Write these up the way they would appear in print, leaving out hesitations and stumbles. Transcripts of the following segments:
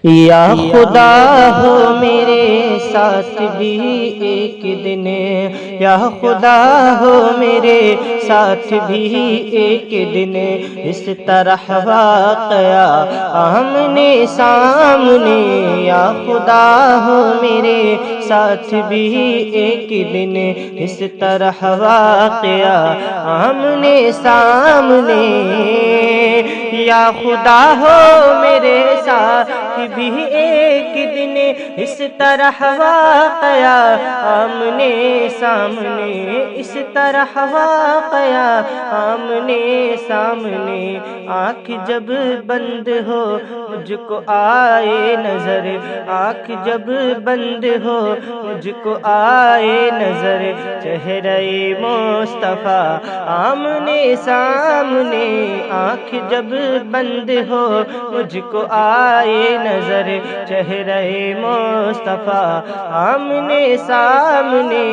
یا خدا ہو میرے ساتھ بھی ایک دن، یا خدا ہو میرے ساتھ بھی ایک دن، اس طرح واقعہ آمنے سامنے، یا خدا ہو میرے ساتھ بھی ایک دن، اس طرح واقعہ آمنے سامنے، یا خدا ہو میرے ساتھ بھی ایک دن، اس طرح واقعہ آمنے سامنے، اس طرح واقعہ آمنے سامنے، آنکھ جب بند ہو مجھ کو آئے نظر، آنکھ جب بند ہو مجھ کو آئے نظر، چہرہ مصطفیٰ آمنے سامنے، آنکھ جب بند ہو مجھ کو آئے نظر، چہرہ مصطفیٰ آمنے سامنے،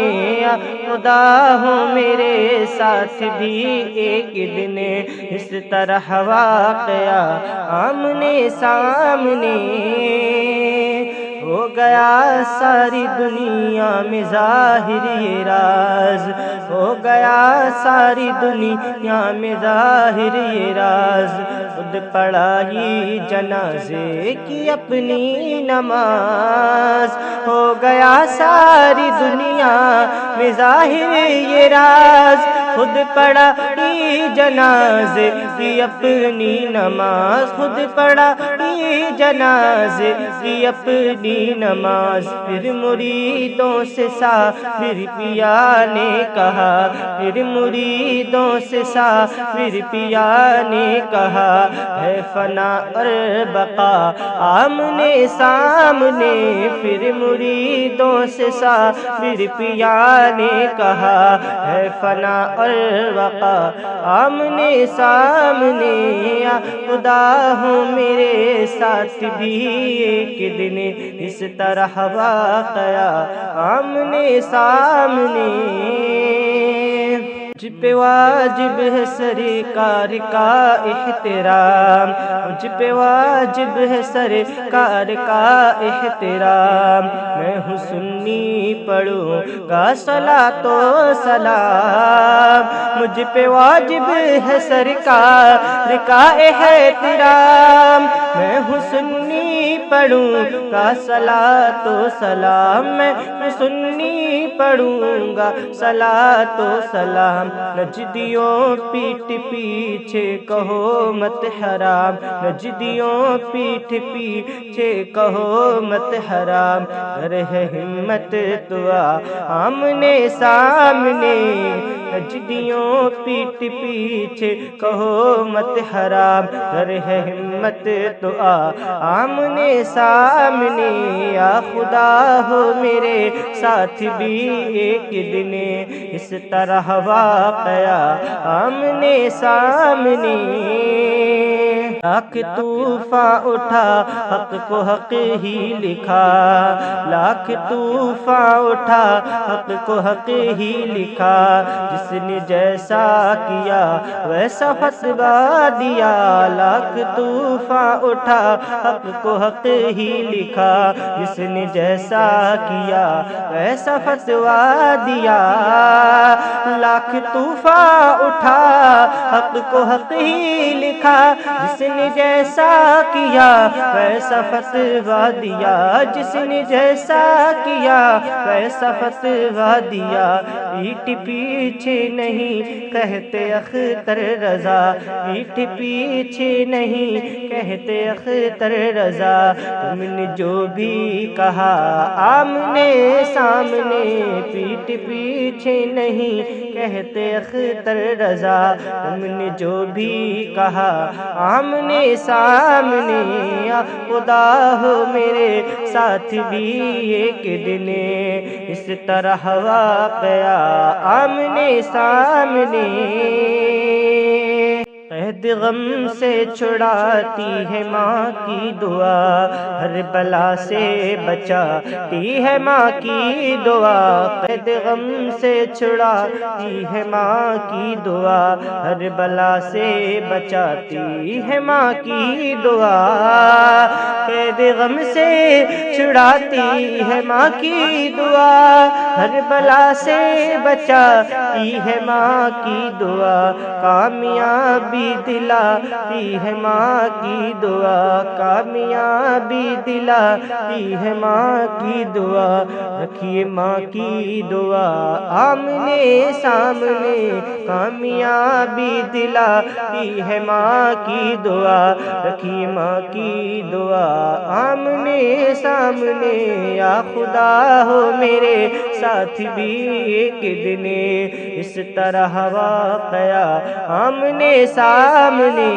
یا خدا ہو میرے ساتھ بھی ایک دن، اس طرح واقعہ آمنے سامنے، ہو گیا ساری دنیا میں ظاہر یہ راز، ہو گیا ساری دنیا میں ظاہر یہ راز، خود پڑھائی جنازے کی اپنی نماز، ہو گیا ساری دنیا میں ظاہر یہ راز، خود پڑھائی جنازے کی اپنی نماز، خود پڑھائی جنازے کی اپنی نماز، پھر مریدوں سے سافر پیا نے کہا، پھر مریدوں سے سافر پیا نے کہا، ہے فنا اور بقا آمنے سامنے، پھر مریدوں سے سافر پیا نے کہا، ہے فنا اور بقا آمنے سامنے، یا خدا ہو میرے ساتھ بھی ایک دن، اس طرح واقعہ آمنے سامنے، مجھ پہ واجب ہے سرکار کا احترام، مجھ پہ واجب ہے سرکار کا احترام، میں ہوں سنی پڑھوں گا صلاۃ و سلام، مجھ پہ واجب ہے سرکار کا احترام، میں ہوں سنی پڑھوں گا صلاۃ و سلام، میں سنی پڑھوں گا صلاۃ و سلام، نجدیوں پیٹھ پیچھے کہو مت حرام، نجدیوں پیٹھ پیچھے کہو مت حرام، اگر ہے ہمت تو آمنے سامنے، نجدیوں پیٹھ پیچھے کہو مت حرام، اگر ہے ہمت تو آمنے سامنے، یا خدا ہو میرے ساتھ بھی ایک دن، اس طرح واقعہ آمنے سامنے، لاکھ طوفان اٹھا حق کو حق ہی لکھا، لاکھ طوفان اٹھا حق کو حق ہی لکھا، جس نے جیسا کیا ویسا فتویٰ دیا، لاکھ طوفان اٹھا حق کو حق ہی لکھا، جس نے جیسا کیا ویسا فتویٰ دیا، لاکھ طوفان اٹھا حق کو حق ہی لکھا، جس نے جیسا کیا ویسا فتویٰ دیا، جس نے جیسا کیا ویسا فتویٰ دیا، پیٹھ پیچھے نہیں کہتے اختر رضا، پیٹھ پیچھے نہیں کہتے اختر رضا، تم نے جو بھی کہا آمنے سامنے، پیٹھ پیچھے نہیں کہتے اختر رضا، تم نے جو بھی کہا آمنے سامنے، یا خدا ہو میرے ساتھ بھی ایک دن، اس طرح واقعہ آمنے سامنے، قید غم سے چھڑاتی ہے ماں کی دعا، ہر بلا سے بچاتی ہے ماں کی دعا، قید غم سے چھڑاتی ہے ماں کی دعا، ہر بلا سے بچاتی ہے ماں کی دعا، قید غم سے چھڑاتی ہے ماں کی دعا، ہر بلا سے بچاتی ہے ماں کی دعا، کامیابی دلاتی ہے ماں کی دعا، کامیابی دلاتی ہے ماں کی دعا، رکھیے ماں کی دعا آمنے سامنے، کامیابی دلاتی ہے ماں کی دعا، رکھیے ماں کی دعا آمنے سامنے، یا خدا ہو میرے ساتھ بھی ایک دن اس طرح واقعہ آمنے سامنے۔